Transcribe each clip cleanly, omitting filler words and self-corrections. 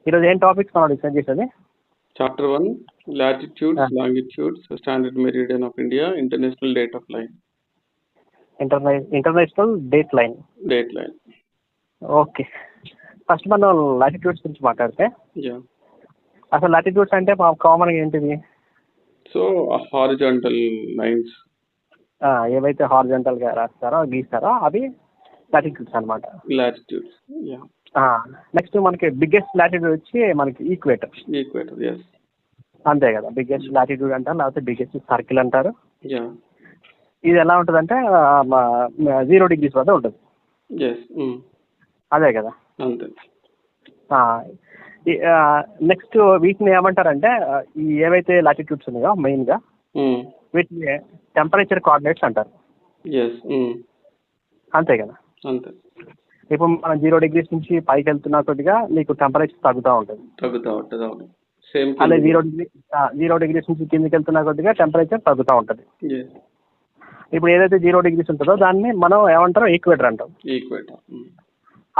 ఈరోజు ఏం టాపిక్స్ మనం డిస్కస్ చేసేది? Chapter 1, Latitudes, Longitudes, Standard Meridian of India, International Date of Line. International date line. Date line. Okay, first మనం latitudes గురించి మాట్లాడితే, Yeah. అసలు లాటిట్యూడ్స్ అంటే కామన్గా ఏంటిది? So, horizontal lines. ఏవైతే హారిజంటల్గా గీస్తారో అవి లాటిట్యూడ్స్ అనమాట. Latitudes. Yeah. నెక్స్ట్ మనకి బిగ్గెస్ట్ లాటిట్యూడ్ వచ్చి మనకి ఈక్వేటర్. Equator, yes. అంతే కదా, బిగ్గెస్ట్ లాటిట్యూడ్ అంటారు, లేకపోతే బిగ్గెస్ట్ సర్కిల్ అంటారు. Yeah. ఇది ఎలా ఉంటుందంటే 0 degrees వద్ద ఉంటుంది. Yes. అదే కదా. అంతే. నెక్స్ట్ వీటిని ఏమంటారంటే ఈ ఏవైతే లాటిట్యూడ్స్ ఉన్నాయో మెయిన్గా వీటిని టెంపరేచర్ కోఆర్డినేట్స్ అంటారు. Yes. అంతే కదా. అంతే. ఇప్పుడు మనం 0 degrees నుంచి పైకి వెళ్తున్న కొద్దిగా నీకు టెంపరేచర్ తగ్గుతూ ఉంటుంది. తగ్గుతూ ఉంటుంది, అవును. సేమ్. అలా 0 degrees నుంచి కిందికి వెళ్తున్న కొద్దిగా టెంపరేచర్ తగ్గుతూ ఉంటుంది. Yes. ఇప్పుడు ఏదైతే 0 degrees ఉంటుందో దాన్ని మనం ఏమంటారో ఈక్వేటర్ అంటాం. Equator.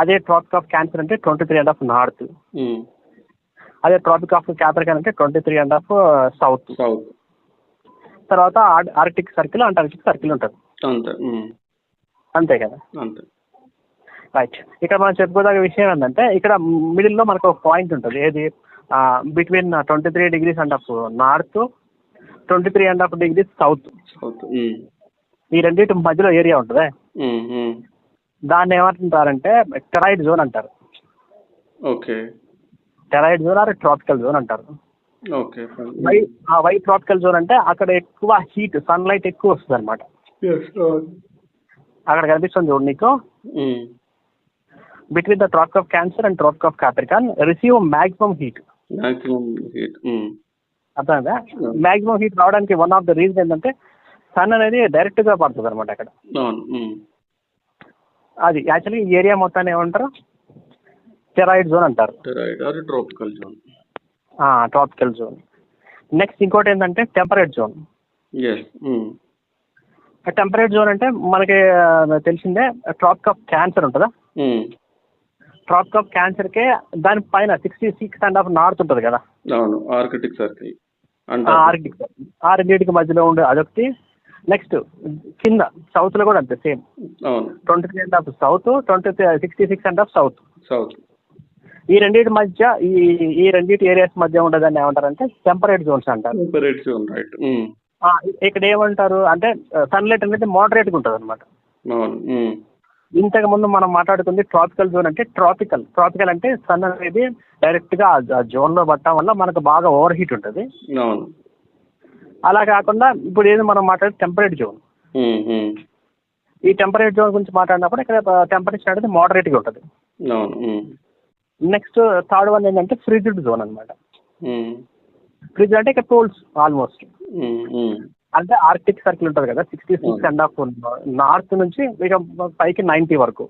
అదే ట్రాపిక్ ఆఫ్ క్యాన్సర్ అంటే 23.5 నార్త్. అదే ట్రాపిక్ ఆఫ్ క్యాప్రికాన్ అంటే 23.5 సౌత్. సౌత్. తర్వాత ఆర్కిటిక్ సర్కిల్, అంటార్కిటిక్ సర్కిల్ ఉంటుంది. అంతే. అంతే కదా. అంతే. రైట్. ఇక్కడ మనం చెప్పుకోదగ్గ విషయం ఏంటంటే ఇక్కడ మిడిల్లో మనకు ఒక పాయింట్ ఉంటుంది. ఏది? Between 23 degrees north, 23.5 degrees south. South. ఈ రెండింటి మధ్యలో ఏరియా ఉంటుంది. దాన్ని ఏమంటారంటే టెరాయిడ్ జోన్ అంటారు. Okay. Torrid zone or tropical zone అంటారు. ఓకే. వై ట్రాపికల్ జోన్ అంటే అక్కడ ఎక్కువ హీట్, సన్లైట్ ఎక్కువ వస్తుంది అనమాట. అక్కడ కనిపిస్తుంది చూడు నీకు. Between the Tropic of Cancer and Tropic of Capricorn receive maximum heat. అర్థమైందా? మాక్సిమం హీట్ రావడానికి వన్ ఆఫ్ ద రీజన్ ఏంటంటే సన్ అనేది డైరెక్ట్ గా పడుతుంది అనమాట అక్కడ. అది యాక్చువల్లీ ఈ ఏరియా మొత్తాన్ని ఏమంటారు? టెరాయిడ్ జోన్ అంటారు. Tropical zone. Tropical zone. Next ఇంకోటి ఏంటంటే టెంపరేట్ జోన్. టెంపరేట్ జోన్ అంటే మనకి తెలిసిందే ట్రాపిక్ ఆఫ్ క్యాన్సర్ ఉంటుందా? ట్రాపిక్ ఆఫ్ క్యాన్సర్ కే దాని పైన 66.5 నార్త్ ఉంటుంది కదా. అవును. Arctic circle. Arctic circle. ఆ రెండింటికి మధ్యలో ఉండే అదొకటి. నెక్స్ట్ కింద సౌత్ లో కూడా అంతే సేమ్. 23.5 south, 66.5 south. సౌత్. ఈ రెండింటి మధ్య ఈ రెండింటి ఏరియాస్ మధ్య ఉండదని ఏమంటారంటే టెంపరేట్ జోన్స్ అంటారు. Temperate zone, right. ఇక్కడ ఏమంటారు అంటే సన్లైట్ అనేది మోడరేట్ గా ఉంటుంది అనమాట. ఇంతకు ముందు మనం మాట్లాడుతుంది ట్రాపికల్ జోన్ అంటే ట్రాపికల్ అంటే సన్ అనేది డైరెక్ట్ గా ఆ జోన్ లో పట్టడం వల్ల మనకు బాగా ఓవర్ హీట్ ఉంటుంది. అలా కాకుండా ఇప్పుడు ఏది మనం మాట్లాడే టెంపరేట్ జోన్. ఈ టెంపరేట్ జోన్ గురించి మాట్లాడినప్పుడు ఇక్కడ టెంపరేచర్ అనేది మోడరేట్ గా ఉంటుంది. నెక్స్ట్ థర్డ్ వన్ ఏంటంటే ఫ్రిజిడ్ జోన్ అనమాట. ఫ్రిజిడ్ అంటే ఇక్కడ పోల్స్ ఆల్మోస్ట్. అంటే ఆర్కిటిక్ సర్కిల్ ఉంటుంది కదా, 66.5 నార్త్ నుంచి ఇక పైకి 90 వరకు.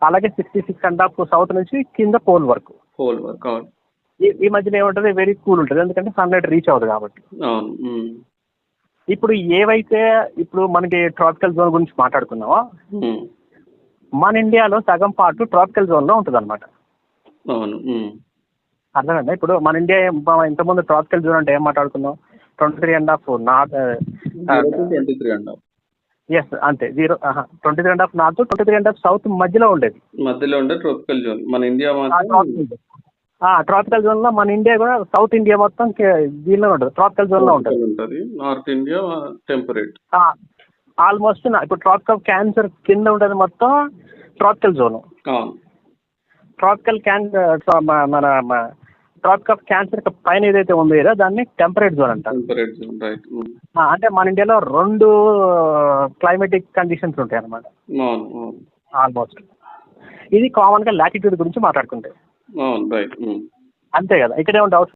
అలాగే 66.5 సౌత్ నుంచి కింద పోల్ వరకు. ఈ మధ్యన ఏముంటుంది? వెరీ కూల్ ఉంటుంది, ఎందుకంటే సన్లైట్ రీచ్ అవుతుంది కాబట్టి. ఇప్పుడు ఏవైతే ఇప్పుడు మనకి ట్రాపికల్ జోన్ గురించి మాట్లాడుకున్నామో మన ఇండియాలో సగం పార్ట్ ట్రాపికల్ జోన్ లో ఉంటుంది అనమాట. అర్థమైందా? ఇప్పుడు మన ఇండియా ఇంతకుముందు ట్రాపికల్ జోన్ అంటే ఏం మాట్లాడుకున్నాం? 23.5 నార్త్. ఎస్, అంతే. 23.5 నార్త్, 23.5 సౌత్ మధ్యలో ఉండేది. మధ్యలో ఉండే ట్రాపికల్ జోన్ మన ఇండియా. ట్రాపికల్ జోన్ లో మన ఇండియా కూడా సౌత్ ఇండియా మొత్తం దీనిలో ఉంటుంది, ట్రాపికల్ జోన్ లో ఉంటుంది. North India temperate. ఆల్మోస్ట్ ఇప్పుడు ట్రాపిక్ ఆఫ్ క్యాన్సర్ కింద ఉంటుంది మొత్తం ట్రాపికల్ జోన్. ట్రాపికల్ మన ట్రాపిక్ ఆఫ్ క్యాన్సర్ పైన ఏదైతే ఉందో కదా దాన్ని టెంపరేట్ జోన్ అంటారు. అంటే మన ఇండియాలో 2 క్లైమేటిక్ కండిషన్స్ ఉంటాయి అన్నమాట ఆల్మోస్ట్. ఇది కామన్ గా లాటిట్యూడ్ గురించి మాట్లాడుకుంటే. అంతే కదా. ఇక్కడే డౌట్స్